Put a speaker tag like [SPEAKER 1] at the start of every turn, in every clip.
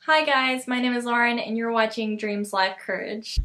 [SPEAKER 1] Hi guys, my name is Lauren and you're watching Dreams Life Courage.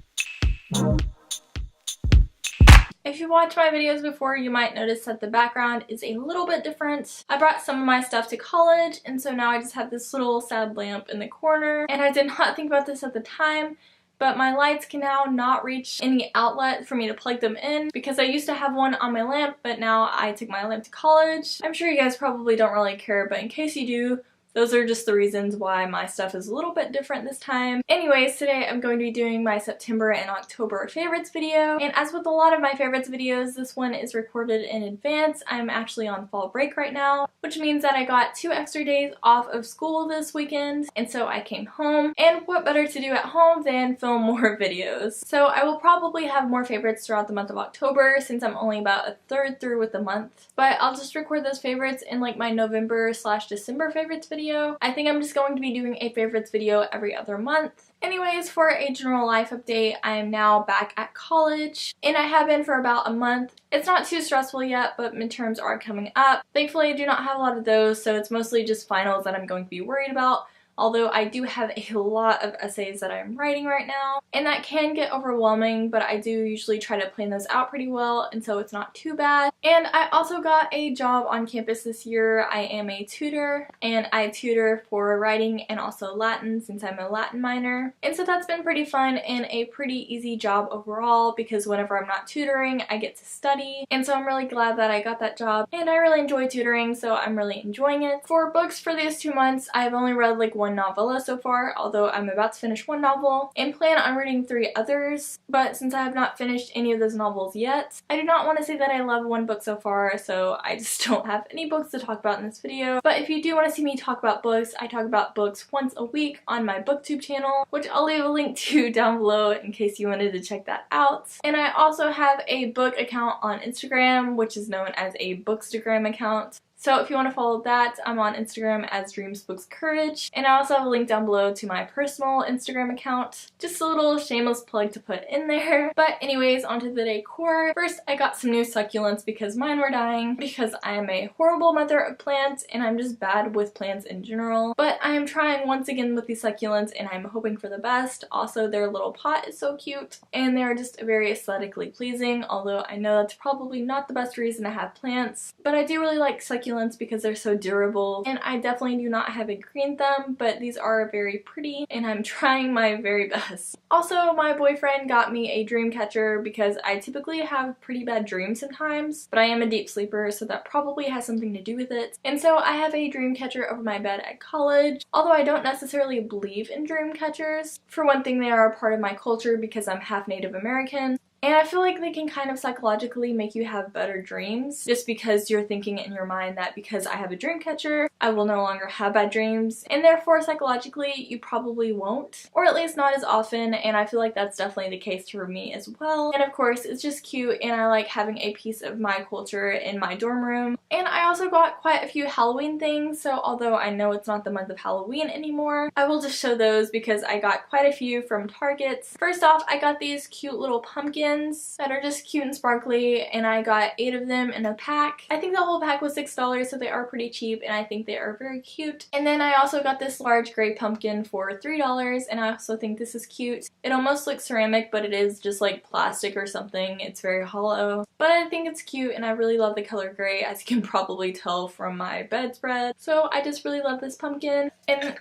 [SPEAKER 1] If you watched my videos before, you might notice that the background is a little bit different. I brought some of my stuff to college and so now I just have this little sad lamp in the corner, and I did not think about this at the time, but my lights can now not reach any outlet for me to plug them in because I used to have one on my lamp, but now I took my lamp to college. I'm sure you guys probably don't really care, but in case you do, those are just the reasons why my stuff is a little bit different this time. Anyways, today I'm going to be doing my September and October favorites video. And as with a lot of my favorites videos, this one is recorded in advance. I'm actually on fall break right now, which means that I got 2 extra days off of school this weekend. And so I came home. And what better to do at home than film more videos? So I will probably have more favorites throughout the month of October since I'm only about a third through with the month. But I'll just record those favorites in like my November/December favorites video. I think I'm just going to be doing a favorites video every other month. Anyways, for a general life update, I am now back at college, and I have been for about a month. It's not too stressful yet, but midterms are coming up. Thankfully, I do not have a lot of those, so it's mostly just finals that I'm going to be worried about. Although I do have a lot of essays that I'm writing right now, and that can get overwhelming, but I do usually try to plan those out pretty well, and so it's not too bad. And I also got a job on campus this year. I am a tutor, and I tutor for writing and also Latin since I'm a Latin minor. And so that's been pretty fun and a pretty easy job overall because whenever I'm not tutoring, I get to study. And so I'm really glad that I got that job, and I really enjoy tutoring, so I'm really enjoying it. For books for these 2 months, I've only read like one novella so far, although I'm about to finish one novel and plan on reading 3 others, but since I have not finished any of those novels yet, I do not want to say that I love one book so far, so I just don't have any books to talk about in this video. But if you do want to see me talk about books, I talk about books once a week on my booktube channel, which I'll leave a link to down below in case you wanted to check that out. And I also have a book account on Instagram, which is known as a Bookstagram account. So if you want to follow that, I'm on Instagram as Dreams Books Courage, and I also have a link down below to my personal Instagram account. Just a little shameless plug to put in there. But anyways, onto the decor. First, I got some new succulents because mine were dying because I am a horrible mother of plants and I'm just bad with plants in general. But I am trying once again with these succulents and I'm hoping for the best. Also, their little pot is so cute and they're just very aesthetically pleasing, although I know that's probably not the best reason to have plants. But I do really like succulents because they're so durable, and I definitely do not have a green thumb, but these are very pretty and I'm trying my very best. Also, my boyfriend got me a dream catcher because I typically have pretty bad dreams sometimes, but I am a deep sleeper, so that probably has something to do with it. And so I have a dream catcher over my bed at college, although I don't necessarily believe in dream catchers. For one thing, they are a part of my culture because I'm half Native American. And I feel like they can kind of psychologically make you have better dreams just because you're thinking in your mind that because I have a dream catcher, I will no longer have bad dreams, and therefore psychologically you probably won't, or at least not as often, and I feel like that's definitely the case for me as well. And of course it's just cute and I like having a piece of my culture in my dorm room. And I also got quite a few Halloween things, so although I know it's not the month of Halloween anymore, I will just show those because I got quite a few from Target. First off, I got these cute little pumpkins that are just cute and sparkly, and I got 8 of them in a pack. I think the whole pack was $6, so they are pretty cheap and I think they are very cute. And then I also got this large gray pumpkin for $3, and I also think this is cute. It almost looks ceramic, but it is just like plastic or something. It's very hollow, but I think it's cute and I really love the color gray, as you can probably tell from my bedspread. So I just really love this pumpkin. And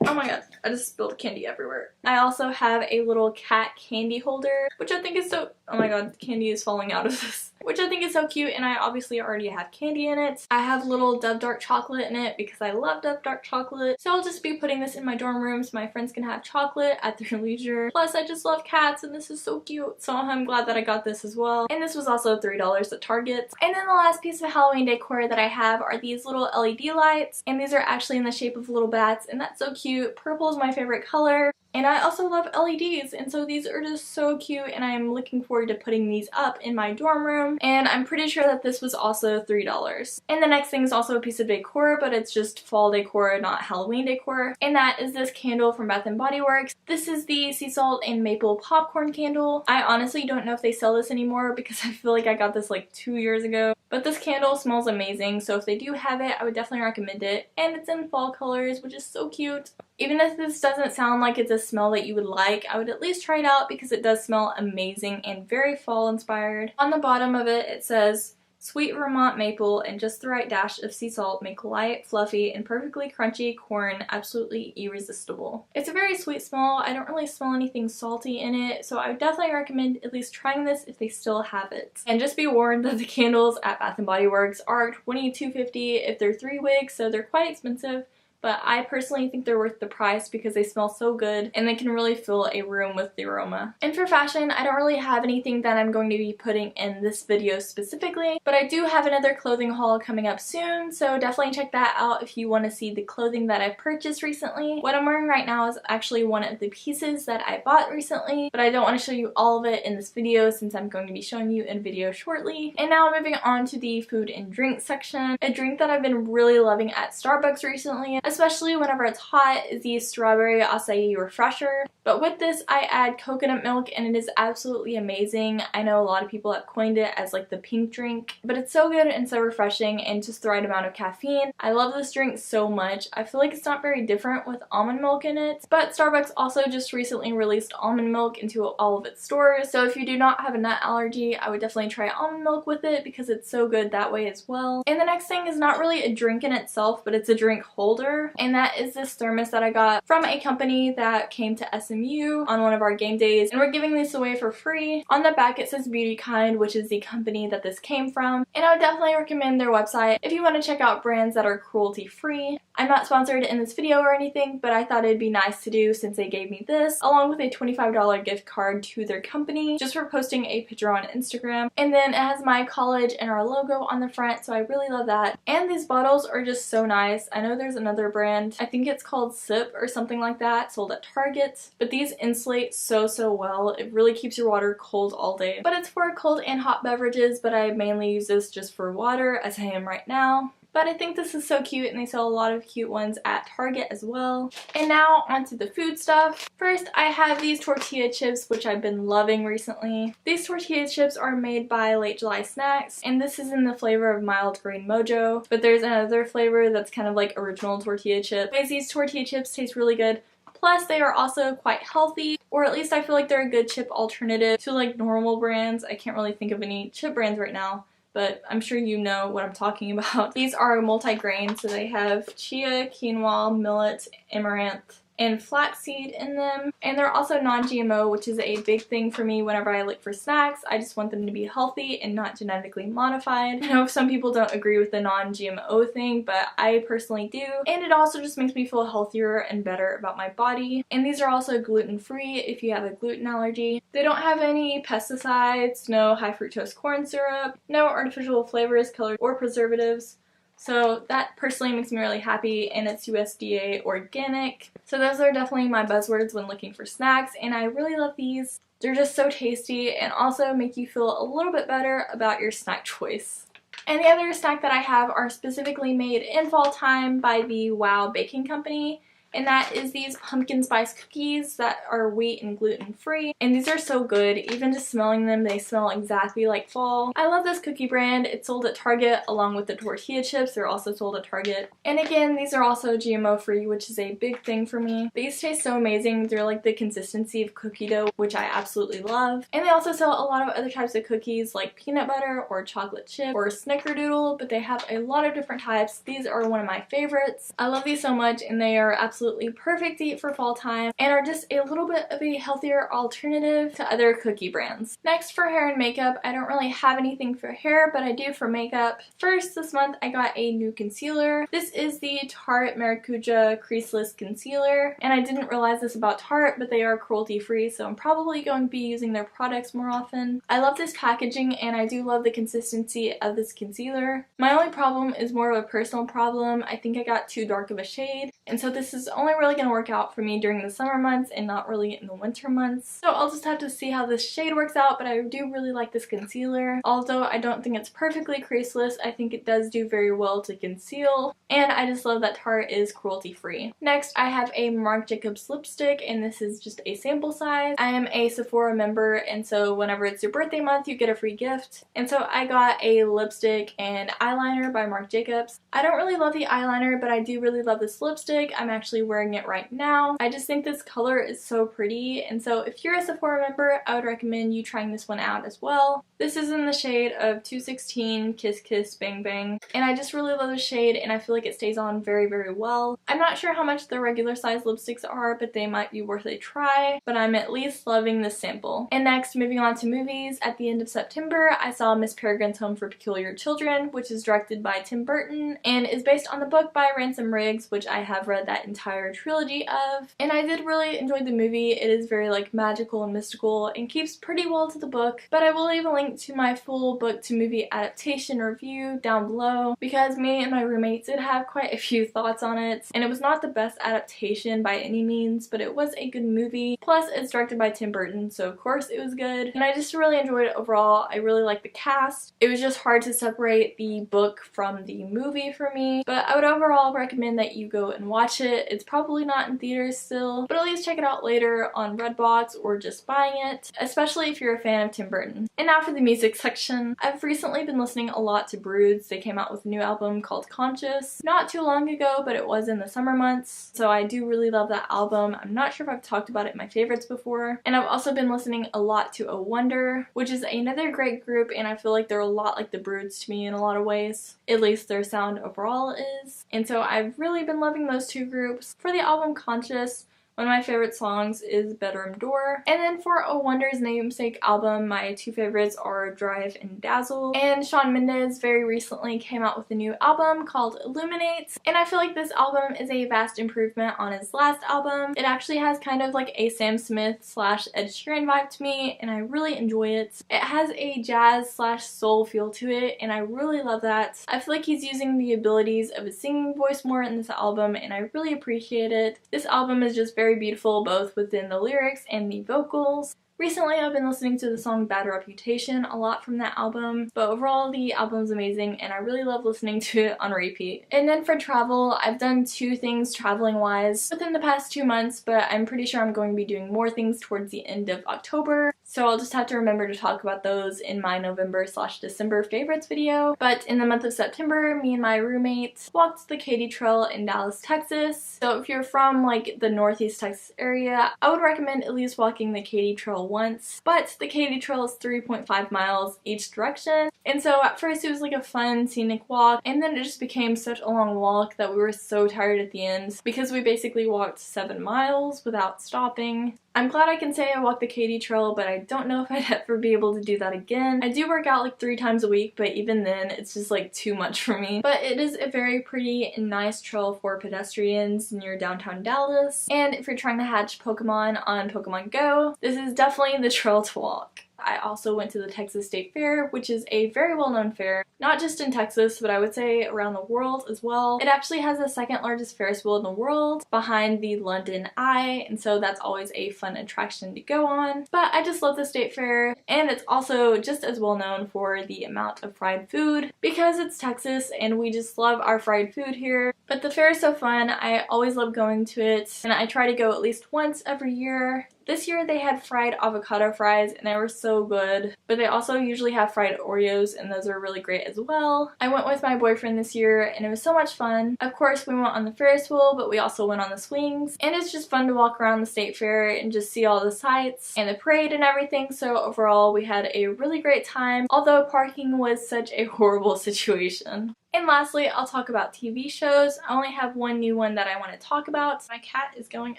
[SPEAKER 1] oh my god, I just spilled candy everywhere. I also have a little cat candy holder, which I think is so— oh my god, candy is falling out of this. Which I think is so cute, and I obviously already have candy in it. I have little Dove Dark Chocolate in it because I love Dove Dark Chocolate. So I'll just be putting this in my dorm room so my friends can have chocolate at their leisure. Plus I just love cats and this is so cute. So I'm glad that I got this as well. And this was also $3 at Target. And then the last piece of Halloween decor that I have are these little LED lights. And these are actually in the shape of little bats, and that's so cute. Purple is my favorite color. And I also love LEDs, and so these are just so cute, and I'm looking forward to putting these up in my dorm room. And I'm pretty sure that this was also $3. And the next thing is also a piece of decor, but it's just fall decor, not Halloween decor. And that is this candle from Bath & Body Works. This is the sea salt and maple popcorn candle. I honestly don't know if they sell this anymore because I feel like I got this like 2 years ago. But this candle smells amazing, so if they do have it, I would definitely recommend it. And it's in fall colors, which is so cute. Even if this doesn't sound like it's a smell that you would like, I would at least try it out because it does smell amazing and very fall inspired. On the bottom of it, it says, sweet Vermont maple and just the right dash of sea salt make light, fluffy, and perfectly crunchy corn absolutely irresistible. It's a very sweet smell. I don't really smell anything salty in it, so I would definitely recommend at least trying this if they still have it. And just be warned that the candles at Bath & Body Works are $22.50 if they're 3 wicks, so they're quite expensive. But I personally think they're worth the price because they smell so good and they can really fill a room with the aroma. And for fashion, I don't really have anything that I'm going to be putting in this video specifically, but I do have another clothing haul coming up soon, so definitely check that out if you want to see the clothing that I've purchased recently. What I'm wearing right now is actually one of the pieces that I bought recently, but I don't want to show you all of it in this video since I'm going to be showing you in a video shortly. And now moving on to the food and drink section. A drink that I've been really loving at Starbucks recently, especially whenever it's hot, is the strawberry acai refresher. But with this, I add coconut milk and it is absolutely amazing. I know a lot of people have coined it as like the pink drink, but it's so good and so refreshing and just the right amount of caffeine. I love this drink so much. I feel like it's not very different with almond milk in it, but Starbucks also just recently released almond milk into all of its stores. So if you do not have a nut allergy, I would definitely try almond milk with it because it's so good that way as well. And the next thing is not really a drink in itself, but it's a drink holder. And that is this thermos that I got from a company that came to SMU on one of our game days, and we're giving this away for free. On the back it says Beauty Kind, which is the company that this came from, and I would definitely recommend their website if you want to check out brands that are cruelty free. I'm not sponsored in this video or anything, but I thought it'd be nice to do since they gave me this, along with a $25 gift card to their company, just for posting a picture on Instagram. And then it has my college and our logo on the front, so I really love that. And these bottles are just so nice. I know there's another brand, I think it's called Sip or something like that, sold at Target, but these insulate so well. It really keeps your water cold all day. But it's for cold and hot beverages, but I mainly use this just for water, as I am right now. But I think this is so cute and they sell a lot of cute ones at Target as well. And now onto the food stuff. First, I have these tortilla chips, which I've been loving recently. These tortilla chips are made by Late July Snacks, and this is in the flavor of Mild Green Mojo, but there's another flavor that's kind of like original tortilla chip. These tortilla chips taste really good. Plus, they are also quite healthy, or at least I feel like they're a good chip alternative to like normal brands. I can't really think of any chip brands right now, but I'm sure you know what I'm talking about. These are multi-grain, so they have chia, quinoa, millet, amaranth, and flaxseed in them. And they're also non-GMO, which is a big thing for me whenever I look for snacks. I just want them to be healthy and not genetically modified. I know some people don't agree with the non-GMO thing, but I personally do. And it also just makes me feel healthier and better about my body. And these are also gluten-free if you have a gluten allergy. They don't have any pesticides, no high fructose corn syrup, no artificial flavors, colors, or preservatives. So that personally makes me really happy, and it's USDA organic. So those are definitely my buzzwords when looking for snacks, and I really love these. They're just so tasty and also make you feel a little bit better about your snack choice. And the other snack that I have are specifically made in fall time by the Wow Baking Company. And that is these pumpkin spice cookies that are wheat and gluten free. And these are so good. Even just smelling them, they smell exactly like fall. I love this cookie brand. It's sold at Target along with the tortilla chips. They're also sold at Target. And again, these are also GMO free, which is a big thing for me. These taste so amazing. They're like the consistency of cookie dough, which I absolutely love. And they also sell a lot of other types of cookies like peanut butter or chocolate chip or snickerdoodle, but they have a lot of different types. These are one of my favorites. I love these so much, and they are absolutely perfect to eat for fall time and are just a little bit of a healthier alternative to other cookie brands. Next, for hair and makeup, I don't really have anything for hair, but I do for makeup. First, this month I got a new concealer. This is the Tarte Maracuja Creaseless Concealer, and I didn't realize this about Tarte, but they are cruelty free, so I'm probably going to be using their products more often. I love this packaging, and I do love the consistency of this concealer. My only problem is more of a personal problem. I think I got too dark of a shade, and so this is only really going to work out for me during the summer months and not really in the winter months. So I'll just have to see how this shade works out, but I do really like this concealer. Although I don't think it's perfectly creaseless, I think it does do very well to conceal, and I just love that Tarte is cruelty free. Next, I have a Marc Jacobs lipstick, and this is just a sample size. I am a Sephora member, and so whenever it's your birthday month, you get a free gift. And so I got a lipstick and eyeliner by Marc Jacobs. I don't really love the eyeliner, but I do really love this lipstick. I'm actually actually wearing it right now. I just think this color is so pretty, and so if you're a Sephora member, I would recommend you trying this one out as well. This is in the shade of 216 Kiss Kiss Bang Bang, and I just really love the shade, and I feel like it stays on very, very well. I'm not sure how much the regular size lipsticks are, but they might be worth a try, but I'm at least loving this sample. And next, moving on to movies, at the end of September, I saw Miss Peregrine's Home for Peculiar Children, which is directed by Tim Burton and is based on the book by Ransom Riggs, which I have read that entire trilogy of. And I did really enjoy the movie. It is very like magical and mystical and keeps pretty well to the book, but I will leave a link to my full book to movie adaptation review down below because me and my roommates did have quite a few thoughts on it, and it was not the best adaptation by any means, but it was a good movie. Plus, it's directed by Tim Burton, so of course it was good, and I just really enjoyed it overall. I really liked the cast. It was just hard to separate the book from the movie for me, but I would overall recommend that you go and watch it. It's probably not in theaters still, but at least check it out later on Redbox or just buying it, especially if you're a fan of Tim Burton. And now for the music section. I've recently been listening a lot to Broods. They came out with a new album called Conscious not too long ago, but it was in the summer months, so I do really love that album. I'm not sure if I've talked about it in my favorites before. And I've also been listening a lot to A Wonder, which is another great group, and I feel like they're a lot like the Broods to me in a lot of ways. At least their sound overall is. And so I've really been loving those two groups. For the album Conscious, one of my favorite songs is Bedroom Door. And then for A Wonder's namesake album, my two favorites are Drive and Dazzle. And Shawn Mendes very recently came out with a new album called Illuminates, and I feel like this album is a vast improvement on his last album. It actually has kind of like a Sam Smith slash Ed Sheeran vibe to me, and I really enjoy it. It has a jazz slash soul feel to it, and I really love that. I feel like he's using the abilities of his singing voice more in this album, and I really appreciate it. This album is just very beautiful both within the lyrics and the vocals. Recently, I've been listening to the song Bad Reputation a lot from that album, but overall the album's amazing and I really love listening to it on repeat. And then for travel, I've done two things traveling wise within the past 2 months, but I'm pretty sure I'm going to be doing more things towards the end of October, so I'll just have to remember to talk about those in my November/December favorites video. But in the month of September, me and my roommate walked the Katy Trail in Dallas, Texas. So if you're from like the Northeast Texas area, I would recommend at least walking the Katy Trail once, but the Katy Trail is 3.5 miles each direction, and so at first it was like a fun scenic walk, and then it just became such a long walk that we were so tired at the end because we basically walked 7 miles without stopping. I'm glad I can say I walked the Katy Trail, but I don't know if I'd ever be able to do that again. I do work out like 3 times a week, but even then it's just like too much for me. But it is a very pretty and nice trail for pedestrians near downtown Dallas, and if you're trying to hatch Pokemon on Pokemon Go, this is definitely the trail to walk. I also went to the Texas State Fair, which is a very well-known fair, not just in Texas, but I would say around the world as well. It actually has the second largest Ferris wheel in the world behind the London Eye, and so that's always a fun attraction to go on. But I just love the State Fair, and it's also just as well known for the amount of fried food because it's Texas and we just love our fried food here. But the fair is so fun. I always love going to it, and I try to go at least once every year. This year they had fried avocado fries and they were so good, but they also usually have fried Oreos and those are really great as well. I went with my boyfriend this year and it was so much fun. Of course we went on the Ferris wheel, but we also went on the swings, and it's just fun to walk around the State Fair and just see all the sights and the parade and everything. So overall we had a really great time, although parking was such a horrible situation. And lastly, I'll talk about TV shows. I only have one new one that I want to talk about. My cat is going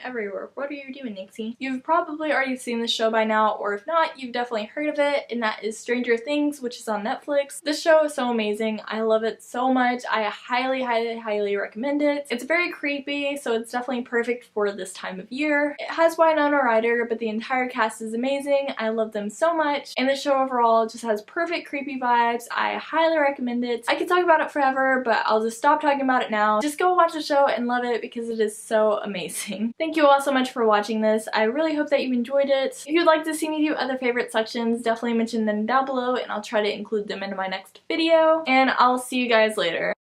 [SPEAKER 1] everywhere. What are you doing, Nixie? You've probably already seen this show by now, or if not, you've definitely heard of it, and that is Stranger Things, which is on Netflix. This show is so amazing. I love it so much. I highly, highly, highly recommend it. It's very creepy, so it's definitely perfect for this time of year. It has Winona Ryder, but the entire cast is amazing. I love them so much, and the show overall just has perfect creepy vibes. I highly recommend it. I could talk about it forever, but I'll just stop talking about it now. Just go watch the show and love it because it is so amazing. Thank you all so much for watching this. I really hope that you enjoyed it. If you'd like to see me do other favorite sections, definitely mention them down below and I'll try to include them in my next video. And I'll see you guys later.